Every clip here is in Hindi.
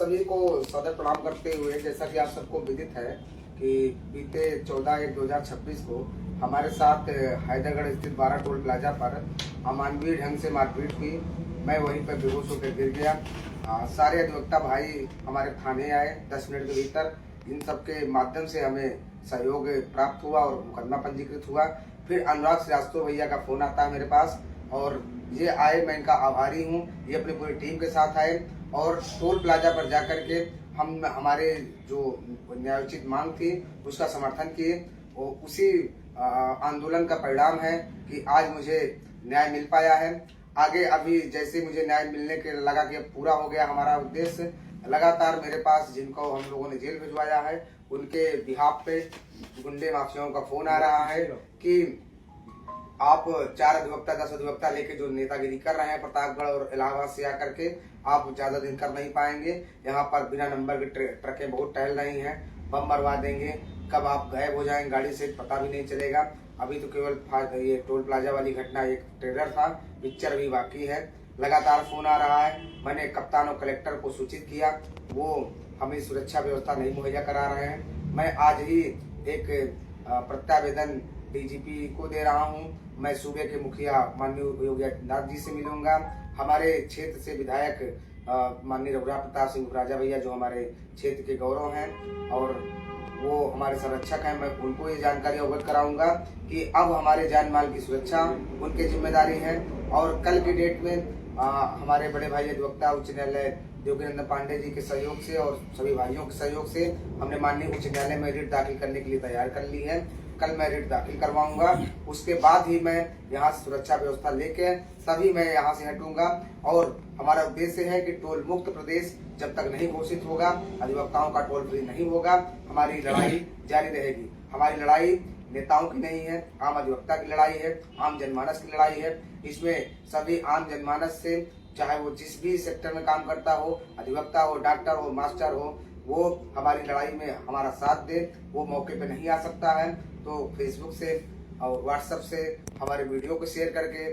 सभी को सदर प्रणाम करते हुए, जैसा कि आप सबको विदित है कि बीते 14/1/2026 को हमारे साथ हैदरगढ़ स्थित 12 टोल प्लाजा पर अमानवीय ढंग से मारपीट हुई। मैं वहीं पर बेहोश होकर गिर गया। सारे अधिवक्ता भाई हमारे थाने आए 10 मिनट के भीतर। इन सब के माध्यम से हमें सहयोग प्राप्त हुआ और मुकदमा पंजीकृत हुआ। फिर अनुराग श्रीवास्तव भैया का फोन आता है मेरे पास और ये आए, मैं इनका आभारी हूँ। ये अपनी पूरी टीम के साथ आए और टोल प्लाजा पर जाकर के हम हमारे जो न्यायोचित मांग थी उसका समर्थन किए और उसी आंदोलन का परिणाम है कि आज मुझे न्याय मिल पाया है। आगे अभी जैसे मुझे न्याय मिलने के लगा कि अब पूरा हो गया हमारा उद्देश्य, लगातार मेरे पास जिनको हम लोगों ने जेल भिजवाया है उनके बिहाफ पे गुंडे माफियाओं का फोन आ रहा है कि आप 4 अधिवक्ता 10 अधिवक्ता लेके जो नेतागिरी कर रहे हैं प्रतापगढ़ और इलाहाबाद से आकर के, आप ज्यादा दिन कर नहीं पाएंगे। यहाँ पर बिना नंबर की ट्रकें बहुत टहल रही हैं, बम मरवा देंगे, कब आप गायब हो जाएंगे गाड़ी से पता भी नहीं चलेगा। अभी तो केवल ये टोल प्लाजा वाली घटना एक ट्रेलर था, पिक्चर भी बाकी है। लगातार फोन आ रहा है। मैंने कप्तान और कलेक्टर को सूचित किया, वो हमें सुरक्षा व्यवस्था नहीं मुहैया करा रहे हैं। मैं आज ही एक प्रत्यावेदन डीजीपी को दे रहा हूं। मैं सूबे के मुखिया माननीय योगी आदित्यनाथ जी से मिलूंगा। हमारे क्षेत्र से विधायक माननीय रघुराज प्रताप सिंह राजा भैया जो हमारे क्षेत्र के गौरव हैं और वो हमारे संरक्षक हैं, मैं उनको ये जानकारी अवगत कराऊंगा कि अब हमारे जान माल की सुरक्षा उनकी जिम्मेदारी है। और कल की डेट में हमारे बड़े भाई अधिवक्ता उच्च न्यायालय योगेंद्र पांडे जी के सहयोग से और सभी भाइयों के सहयोग से हमने माननीय उच्च न्यायालय में रिट दाखिल करने के लिए तैयार कर ली है। कल मैं रिट दाखिल करवाऊंगा, उसके बाद ही मैं यहाँ से सुरक्षा व्यवस्था लेके तभी मैं यहाँ से हटूंगा। और हमारा उद्देश्य है कि टोल मुक्त प्रदेश जब तक नहीं घोषित होगा, अधिवक्ताओं का टोल फ्री नहीं होगा, हमारी लड़ाई जारी रहेगी। हमारी लड़ाई नेताओं की नहीं है, आम अधिवक्ता की लड़ाई है, आम जनमानस की लड़ाई है। इसमें सभी आम जनमानस से, चाहे वो जिस भी सेक्टर में काम करता हो, अधिवक्ता हो, डॉक्टर हो, मास्टर हो, वो हमारी लड़ाई में हमारा साथ दे। वो मौके पे नहीं आ सकता है तो फेसबुक से और व्हाट्सएप से हमारे वीडियो को शेयर करके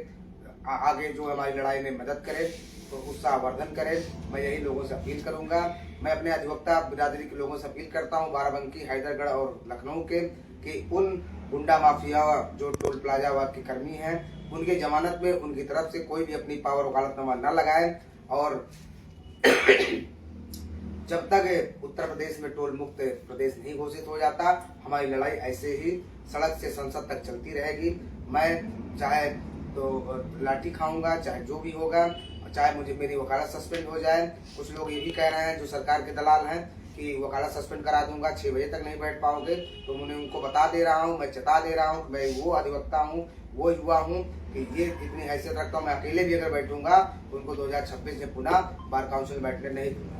आगे जो हमारी लड़ाई में मदद करे, तो उत्साहवर्धन करे। मैं यही लोगों से अपील करूंगा। मैं अपने अधिवक्ता बिरादरी के लोगों से अपील करता हूं, बाराबंकी, हैदरगढ़ और लखनऊ के, कि उन गुंडा माफिया जो टोल प्लाजा के कर्मी हैं उनके जमानत में उनकी तरफ से कोई भी अपनी पावर वकालतनामा न लगाए। और जब तक उत्तर प्रदेश में टोल मुक्त प्रदेश नहीं घोषित हो जाता, हमारी लड़ाई ऐसे ही सड़क से संसद तक चलती रहेगी। मैं चाहे तो लाठी खाऊंगा, चाहे जो भी होगा, चाहे मुझे मेरी वकालत सस्पेंड हो जाए। कुछ लोग ये भी कह रहे हैं जो सरकार के दलाल हैं कि वकालत सस्पेंड करा दूंगा, 6 बजे तक नहीं बैठ पाओगे। तो मैं उनको बता दे रहा हूँ, मैं चेता दे रहा हूँ, मैं वो अधिवक्ता हूँ, वो युवा हूँ कि ये इतनी हैसियत रखता हूँ। मैं अकेले भी अगर बैठूंगा तो उनको 2026 में पुनः बार काउंसिल में बैठने नहीं दूंगा।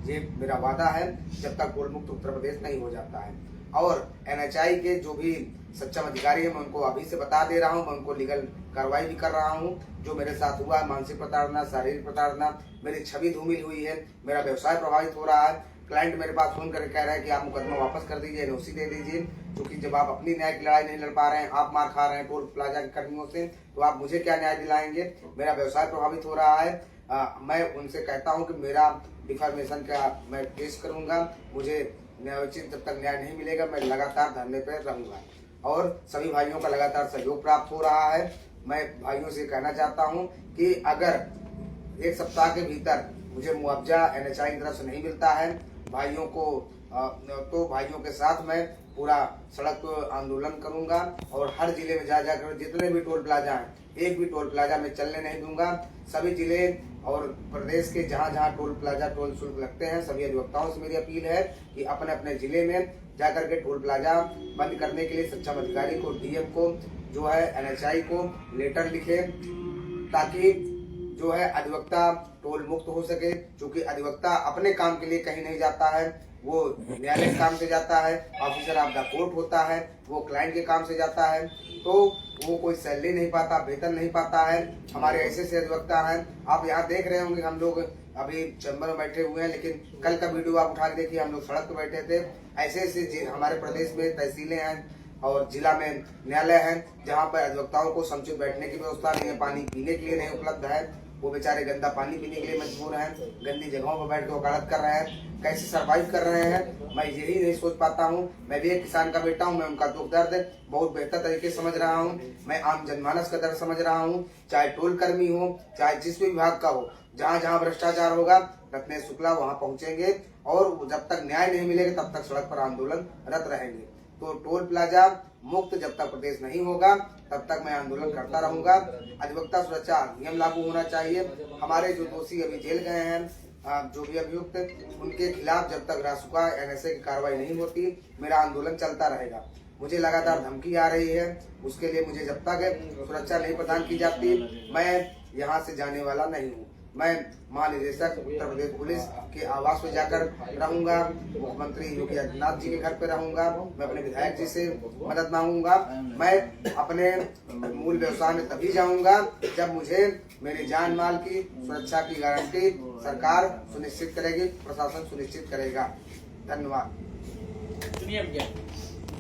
ये मेरा वादा है जब तक टोल मुक्त उत्तर प्रदेश नहीं हो जाता है। और NHI के जो भी सक्षम अधिकारी है मैं उनको अभी से बता दे रहा हूँ, मैं उनको लीगल कार्रवाई भी कर रहा हूँ। जो मेरे साथ हुआ, मानसिक प्रताड़ना, शारीरिक प्रताड़ना, मेरी छवि धूमिल हुई है, मेरा व्यवसाय प्रभावित हो रहा है। क्लाइंट मेरे पास फोन करके कह रहा है कि आप मुकदमा वापस कर दीजिए, NOC दे दीजिए, क्योंकि जब आप अपनी न्याय की लड़ाई नहीं लड़ पा रहे हैं, आप मार खा रहे हैं टोल प्लाजा के कर्मियों से, तो आप मुझे क्या न्याय दिलाएंगे। मेरा व्यवसाय प्रभावित हो रहा है। मैं उनसे कहता हूं कि मेरा डिफॉर्मेशन का मैं केस करूंगा। मुझे न्यायोचित जब तक न्याय नहीं मिलेगा मैं लगातार धरने पर रहूंगा। और सभी भाइयों का लगातार सहयोग प्राप्त हो रहा है। मैं भाइयों से कहना चाहता हूं कि अगर 1 सप्ताह के भीतर मुझे मुआवजा NHI की तरफ से नहीं मिलता है भाइयों को, तो भाइयों के साथ मैं पूरा सड़क आंदोलन करूंगा और हर जिले में जा जाकर जितने भी टोल प्लाजा हैं, एक भी टोल प्लाजा में चलने नहीं दूंगा। सभी जिले और प्रदेश के जहां जहां टोल प्लाजा टोल शुल्क लगते हैं, सभी अधिवक्ताओं से मेरी अपील है कि अपने अपने जिले में जाकर के टोल प्लाजा बंद करने के लिए सक्षम अधिकारी को, DM को, जो है NHI को लेटर लिखे, ताकि जो है अधिवक्ता टोल मुक्त हो सके। क्योंकि अधिवक्ता अपने काम के लिए कहीं नहीं जाता है, वो न्यायालय काम से जाता है, ऑफिसर ऑफ द कोर्ट होता है, वो क्लाइंट के काम से जाता है, तो वो कोई सैलरी नहीं पाता, वेतन नहीं पाता है। हमारे ऐसे से अधिवक्ता हैं, आप यहाँ देख रहे होंगे हम लोग अभी चैम्बर में बैठे हुए हैं, लेकिन कल का वीडियो आप उठा के देखिए, हम लोग सड़क पर बैठे थे। ऐसे ऐसे हमारे प्रदेश में तहसीलें हैं और जिला में न्यायालय हैं जहाँ पर अधिवक्ताओं को समुचित बैठने की व्यवस्था नहीं है, पानी पीने के लिए नहीं उपलब्ध है। वो बेचारे गंदा पानी पीने के लिए मजबूर हैं, गंदी जगहों पर बैठ के वकालत कर रहे हैं, कैसे सरवाइव कर रहे हैं, मैं यही नहीं सोच पाता हूँ। मैं भी एक किसान का बेटा हूँ, मैं उनका दुख दर्द बहुत बेहतर तरीके से समझ रहा हूँ। मैं आम जनमानस का दर्द समझ रहा हूँ, चाहे टोल कर्मी हो, चाहे जिस भी विभाग का हो। जहाँ जहाँ भ्रष्टाचार होगा रत्नेश शुक्ला वहाँ पहुंचेंगे और जब तक न्याय नहीं मिलेगा तब तक सड़क पर आंदोलनरत रहेंगे। तो टोल प्लाजा मुक्त जब तक प्रदेश नहीं होगा तब तक मैं आंदोलन करता रहूंगा। अधिवक्ता सुरक्षा अधिनियम लागू होना चाहिए। हमारे जो दोषी अभी जेल गए हैं, जो भी अभियुक्त, उनके खिलाफ जब तक रासुका एनएसए की कार्रवाई नहीं होती मेरा आंदोलन चलता रहेगा। मुझे लगातार धमकी आ रही है, उसके लिए मुझे जब तक सुरक्षा नहीं प्रदान की जाती मैं यहाँ से जाने वाला नहीं हूँ। मैं महानिदेशक उत्तर प्रदेश पुलिस के आवास में जाकर रहूंगा, मुख्यमंत्री योगी आदित्यनाथ जी के घर पे रहूंगा, मैं अपने विधायक जी से मदद मांगूंगा। मैं अपने मूल व्यवसाय में तभी जाऊंगा जब मुझे मेरी जान माल की सुरक्षा की गारंटी सरकार सुनिश्चित करेगी, प्रशासन सुनिश्चित करेगा। धन्यवाद।